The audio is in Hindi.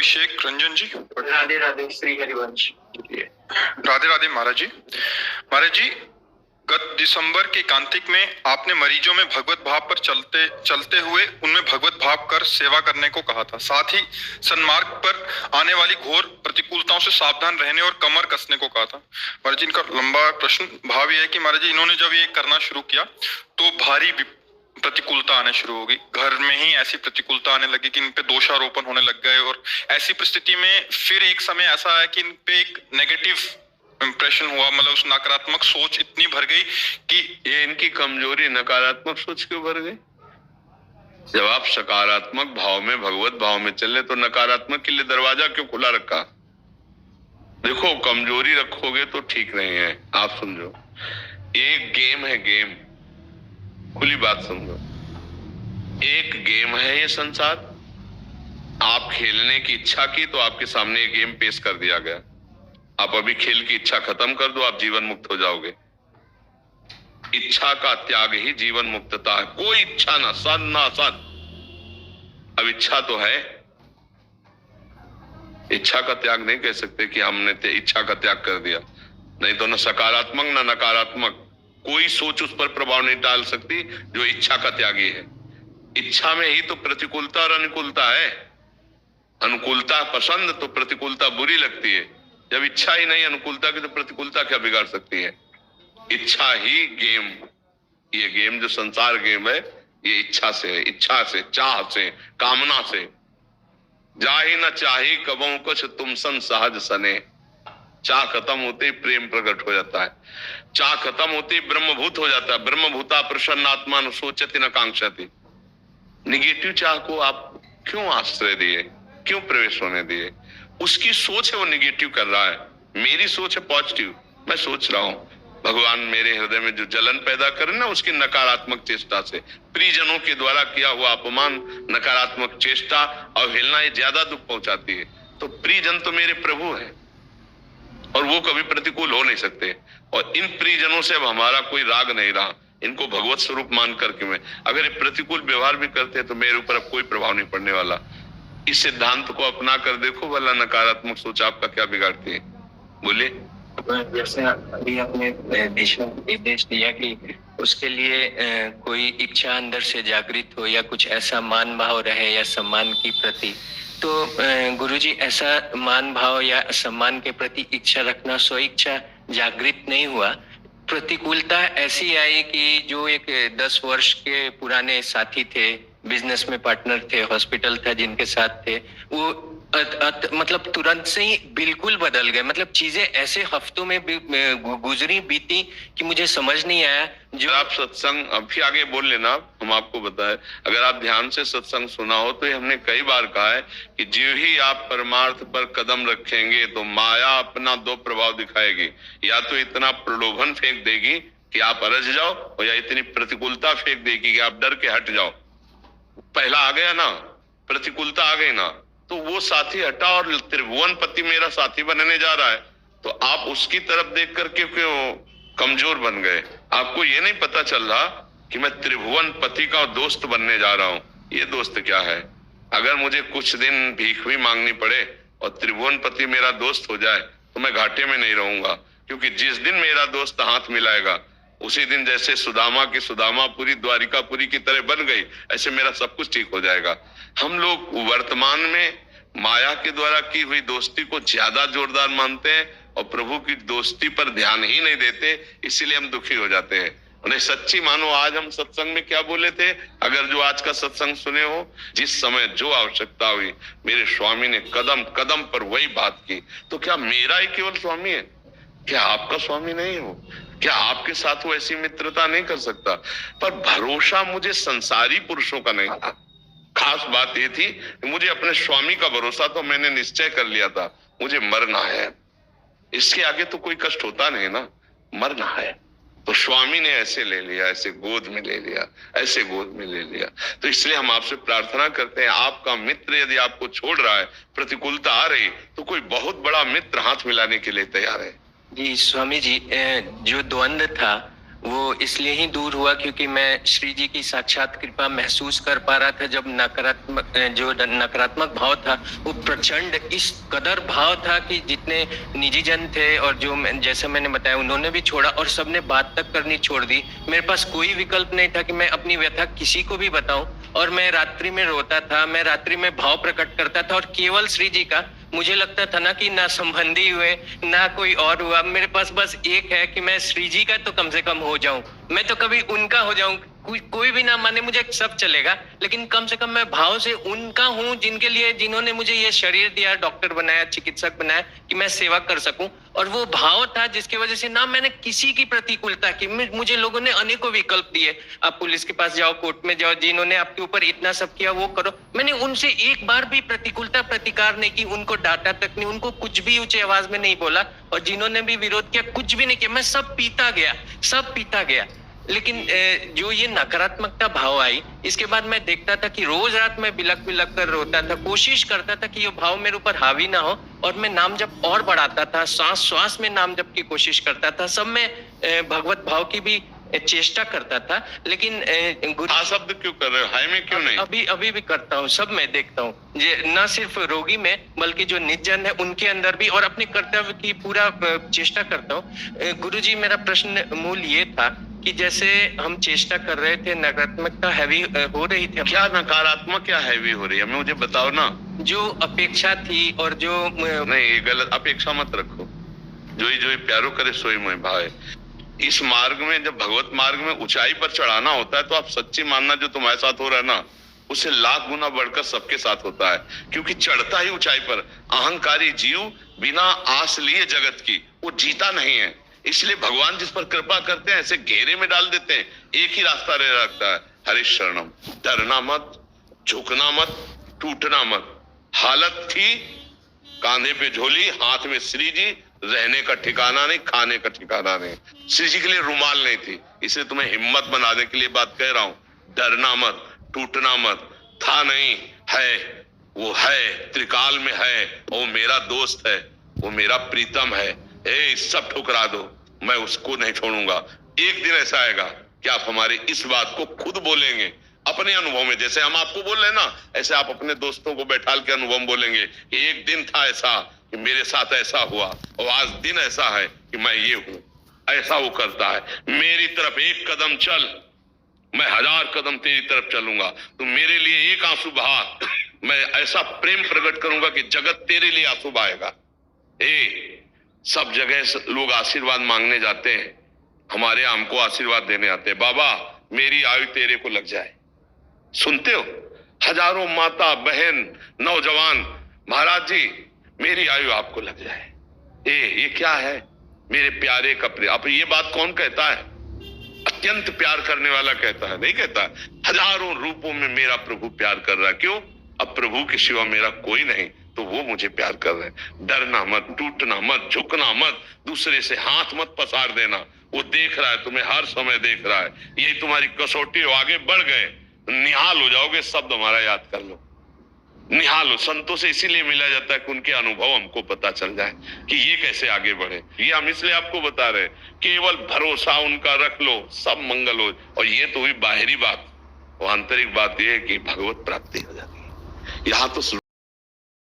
अभिषेक रंजन जी। राधे राधे श्री हरिवंश। राधे राधे महाराज जी। महाराज जी, गत दिसंबर के एकांतिक में आपने मरीजों में भगवत भाव पर चलते चलते हुए उनमें भगवत भाव कर सेवा करने को कहा था। साथ ही सन्मार्ग पर आने वाली घोर प्रतिकूलताओं से सावधान रहने और कमर कसने को कहा था। महाराज जी, इनका लंबा प्रश्न भाव ये है कि महाराज जी, इन्होंने जब ये करना शुरू किया तो भारी प्रतिकूलता आने शुरू हो गई। घर में ही ऐसी प्रतिकूलता आने लगी कि इन पे दोषारोपण होने लग गए, और ऐसी परिस्थिति में फिर एक समय ऐसा है कि इन पे एक नेगेटिव इंप्रेशन हुआ, मतलब उस नकारात्मक सोच इतनी भर गई कि ये इनकी कमजोरी नकारात्मक सोच क्यों भर गई? जब आप सकारात्मक भाव में भगवत भाव में चले तो नकारात्मक के लिए दरवाजा क्यों खुला रखा? देखो, कमजोरी रखोगे तो ठीक नहीं है। आप समझो, एक गेम है, गेम, खुली बात समझो, एक गेम है ये संसार। आप खेलने की इच्छा की तो आपके सामने एक गेम पेश कर दिया गया। आप अभी खेल की इच्छा खत्म कर दो, आप जीवन मुक्त हो जाओगे। इच्छा का त्याग ही जीवन मुक्तता है। कोई इच्छा ना सद ना सद। अब इच्छा तो है, इच्छा का त्याग नहीं कह सकते कि हमने इच्छा का त्याग कर दिया। नहीं तो न सकारात्मक न नकारात्मक कोई सोच उस पर प्रभाव नहीं डाल सकती जो इच्छा का त्यागी है। इच्छा में ही तो प्रतिकूलता और अनुकूलता है। अनुकूलता पसंद तो प्रतिकूलता बुरी लगती है। जब इच्छा ही नहीं अनुकूलता की तो प्रतिकूलता क्या बिगाड़ सकती है? इच्छा ही गेम, ये गेम जो संसार गेम है ये इच्छा से है। इच्छा से, चाह से, कामना से। जाहि न चाही कबहु कुछ तुम सन सहज सने। चाह खत्म होते ही प्रेम प्रकट हो जाता है। चाह खत्म होते ही ब्रह्मभूत हो जाता है। ब्रह्मभूता प्रसन्नात्मा न सोचति न कांक्षति। निगेटिव चाह को आप क्यों आश्रय दिए, क्यों प्रवेश होने दिए? उसकी सोच है वो निगेटिव कर रहा है, मेरी सोच है पॉजिटिव। मैं सोच रहा हूं भगवान मेरे हृदय में जो जलन पैदा करे ना, उसकी नकारात्मक चेष्टा से, प्रियजनों के द्वारा किया हुआ अपमान, नकारात्मक चेष्टा, अवहेलना, ये ज्यादा दुख पहुंचाती है। तो प्रियजन तो मेरे प्रभु है और वो कभी प्रतिकूल हो नहीं सकते। और इन प्रियजनों से अब हमारा कोई राग नहीं रहा। इनको भगवत स्वरूप मान करके मैं अगर ये प्रतिकूल व्यवहार भी करते हैं तो मेरे ऊपर अब कोई प्रभाव नहीं पड़ने वाला। इस सिद्धांत को अपना कर देखो, भला नकारात्मक सोच आपका क्या बिगाड़ती है? बोलिए। जैसे अभी आपने देश में निर्देश दिया कि उसके लिए कोई इच्छा अंदर से जागृत हो या कुछ ऐसा मान भाव रहे या सम्मान की प्रति, तो गुरुजी, ऐसा मान भाव या सम्मान के प्रति इच्छा रखना स्व इच्छा जागृत नहीं हुआ। प्रतिकूलता ऐसी आई कि जो एक 10 वर्ष के पुराने साथी थे, बिजनेस में पार्टनर थे, हॉस्पिटल था जिनके साथ थे, वो मतलब तुरंत से ही बिल्कुल बदल गए। मतलब चीजें ऐसे हफ्तों में गुजरी बीती कि मुझे समझ नहीं आया। जो आप सत्संग अभी आगे बोल लेना, हम आपको बताएं। अगर आप ध्यान से सत्संग सुना हो तो हमने कई बार कहा है कि जो ही आप परमार्थ पर कदम रखेंगे तो माया अपना दो प्रभाव दिखाएगी। या तो इतना प्रलोभन फेंक देगी कि आप अरझ जाओ, और या इतनी प्रतिकूलता फेंक देगी कि आप डर के हट जाओ। पहला आ गया ना, प्रतिकूलता आ गई ना, तो वो साथी हटा और त्रिभुवन पति मेरा साथी बनने जा रहा है। तो आप उसकी तरफ देख करके क्यों कमजोर बन गए? आपको ये नहीं पता चल रहा कि मैं त्रिभुवन पति का दोस्त बनने जा रहा हूं। ये दोस्त क्या है? अगर मुझे कुछ दिन भीख भी मांगनी पड़े और त्रिभुवन पति मेरा दोस्त हो जाए तो मैं घाटे में नहीं रहूंगा, क्योंकि जिस दिन मेरा दोस्त हाथ मिलाएगा उसी दिन जैसे सुदामा की सुदामापुरी द्वारिकापुरी की तरह बन गई, ऐसे मेरा सब कुछ ठीक हो जाएगा। हम लोग वर्तमान में माया के द्वारा की हुई दोस्ती को ज्यादा जोरदार मानते हैं और प्रभु की दोस्ती पर ध्यान ही नहीं देते, इसीलिए हम दुखी हो जाते हैं। उन्हें सच्ची मानो, आज हम सत्संग में क्या बोले थे? अगर जो आज का सत्संग सुने हो, जिस समय जो आवश्यकता हुई मेरे स्वामी ने कदम कदम पर वही बात की। तो क्या मेरा ही केवल स्वामी है? क्या आपका स्वामी नहीं हो? क्या आपके साथ वो ऐसी मित्रता नहीं कर सकता? पर भरोसा मुझे संसारी पुरुषों का नहीं था। खास बात ये थी कि मुझे अपने स्वामी का भरोसा, तो मैंने निश्चय कर लिया था मुझे मरना है। इसके आगे तो कोई कष्ट होता नहीं ना, मरना है। तो स्वामी ने ऐसे ले लिया, ऐसे गोद में ले लिया, ऐसे गोद में ले लिया। तो इसलिए हम आपसे प्रार्थना करते हैं, आपका मित्र यदि आपको छोड़ रहा है, प्रतिकूलता आ रही, तो कोई बहुत बड़ा मित्र हाथ मिलाने के लिए तैयार है। जी स्वामी जी, जो द्वंद्व था वो इसलिए ही दूर हुआ क्योंकि मैं श्री जी की साक्षात कृपा महसूस कर पा रहा था। जब नकारात्मक भाव था वो प्रचंड इस कदर भाव था कि जितने निजी जन थे और जो जैसे मैंने बताया उन्होंने भी छोड़ा और सबने बात तक करनी छोड़ दी। मेरे पास कोई विकल्प नहीं था कि मैं अपनी व्यथा किसी को भी बताऊं। और मैं रात्रि में रोता था, मैं रात्रि में भाव प्रकट करता था और केवल श्री जी का। मुझे लगता था ना कि ना संबंधी हुए ना कोई और हुआ, मेरे पास बस एक है कि मैं श्री जी का तो कम से कम हो जाऊं। मैं तो कभी उनका हो जाऊं, कोई भी ना माने मुझे सब चलेगा, लेकिन कम से कम मैं भाव से उनका हूं जिनके लिए, जिन्होंने मुझे ये शरीर दिया, डॉक्टर बनाया, चिकित्सक बनाया कि मैं सेवा कर सकूं। और वो भाव था जिसकी वजह से ना मैंने किसी की प्रतिकूलता की। मुझे लोगों ने अनेकों विकल्प दिए, आप पुलिस के पास जाओ, कोर्ट में जाओ, जिन्होंने आपके ऊपर इतना सब किया वो करो। मैंने उनसे एक बार भी प्रतिकूलता प्रतिकार नहीं की, उनको डांटा तक नहीं, उनको कुछ भी ऊंचे आवाज में नहीं बोला। और जिन्होंने भी विरोध किया कुछ भी नहीं किया, मैं सब पीता गया। लेकिन जो ये नकारात्मकता भाव आई, इसके बाद मैं देखता था कि रोज रात में बिलक कर रोता था, कोशिश करता था कि ये भाव मेरे ऊपर हावी ना हो। और मैं नाम जप और बढ़ाता था, श्वास में नाम जप की कोशिश करता था, सब में भगवत भाव की भी चेष्टा करता था। लेकिन शब्द क्यों कर रहे हो, हाय में क्यों नहीं? अभी भी करता हूँ, सब में देखता हूँ, ये न सिर्फ रोगी में बल्कि जो निर्जन है उनके अंदर भी, और अपने कर्तव्य की पूरा चेष्टा करता हूँ। गुरुजी, मेरा प्रश्न मूल ये था कि जैसे हम चेष्टा कर रहे थे, नकारात्मकता हैवी हो रही थी। क्या नकारात्मक, क्या हैवी हो रही है, मुझे बताओ ना। जो अपेक्षा थी और जो नहीं, ये गलत, अपेक्षा मत रखो। जो प्यारो करे सोई मोहि भावे। इस मार्ग में, जब भगवत मार्ग में ऊंचाई पर चढ़ाना होता है तो आप सच्ची मानना जो तुम्हारे साथ हो रहा है ना, उससे लाख गुना बढ़कर सबके साथ होता है। क्योंकि चढ़ता ही ऊंचाई पर। अहंकारी जीव बिना आस लिए जगत की वो जीता नहीं है। इसलिए भगवान जिस पर कृपा करते हैं ऐसे घेरे में डाल देते हैं, एक ही रास्ता रह रखता है, हरि शरणम। डरना मत, झुकना मत, टूटना मत। हालत थी कांधे पे झोली, हाथ में श्री जी, रहने का ठिकाना नहीं, खाने का ठिकाना नहीं। श्री जी के लिए रुमाल नहीं थी। इसलिए तुम्हें हिम्मत बनाने के लिए बात कह रहा हूं। डरना मत, टूटना मत। था नहीं, है, वो है, त्रिकाल में है, वो मेरा दोस्त है, वो मेरा प्रीतम है। सब ठुकरा दो, मैं उसको नहीं छोड़ूंगा। एक दिन ऐसा आएगा कि आप हमारी इस बात को खुद बोलेंगे अपने अनुभव में। जैसे हम आपको बोल रहे हैं ना, ऐसे आप अपने दोस्तों को बैठाल के अनुभव बोलेंगे कि एक दिन था ऐसा कि मेरे साथ ऐसा हुआ, और आज दिन ऐसा है कि मैं ये हूं। ऐसा वो करता है। मेरी तरफ एक कदम चल, मैं 1000 कदम तेरी तरफ चलूंगा। तो मेरे लिए एक आंसू बहा, मैं ऐसा प्रेम प्रकट करूंगा कि जगत तेरे लिए आंसू बहाएगा। सब जगह लोग आशीर्वाद मांगने जाते हैं, हमारे हमको आशीर्वाद देने आते हैं। बाबा, मेरी आयु तेरे को लग जाए। सुनते हो? हजारों माता बहन नौजवान, महाराज जी मेरी आयु आपको लग जाए। ये क्या है? मेरे प्यारे कपड़े। अब ये बात कौन कहता है? अत्यंत प्यार करने वाला कहता है, नहीं कहता। हजारों रूपों में मेरा प्रभु प्यार कर रहा है। क्यों? अब प्रभु के सिवा मेरा कोई नहीं, तो वो मुझे प्यार कर रहे हैं। डरना मत, टूटना मत, झुकना मत, दूसरे से हाथ मत पसार देना। वो देख रहा है, तुम्हें हर समय देख रहा है। यही तुम्हारी कसौटी हो। आगे बढ़ गए, निहाल हो जाओगे। शब्द हमारा याद कर लो, निहाल हो। संतों से इसीलिए मिला जाता है कि उनके अनुभव हमको पता चल जाए कि ये कैसे आगे बढ़े। ये हम इसलिए आपको बता रहे, केवल भरोसा उनका रख लो, सब मंगल हो। और ये तो हुई बाहरी बात। वो आंतरिक बात ये है कि भगवत प्राप्ति हो जाती है। यहाँ तो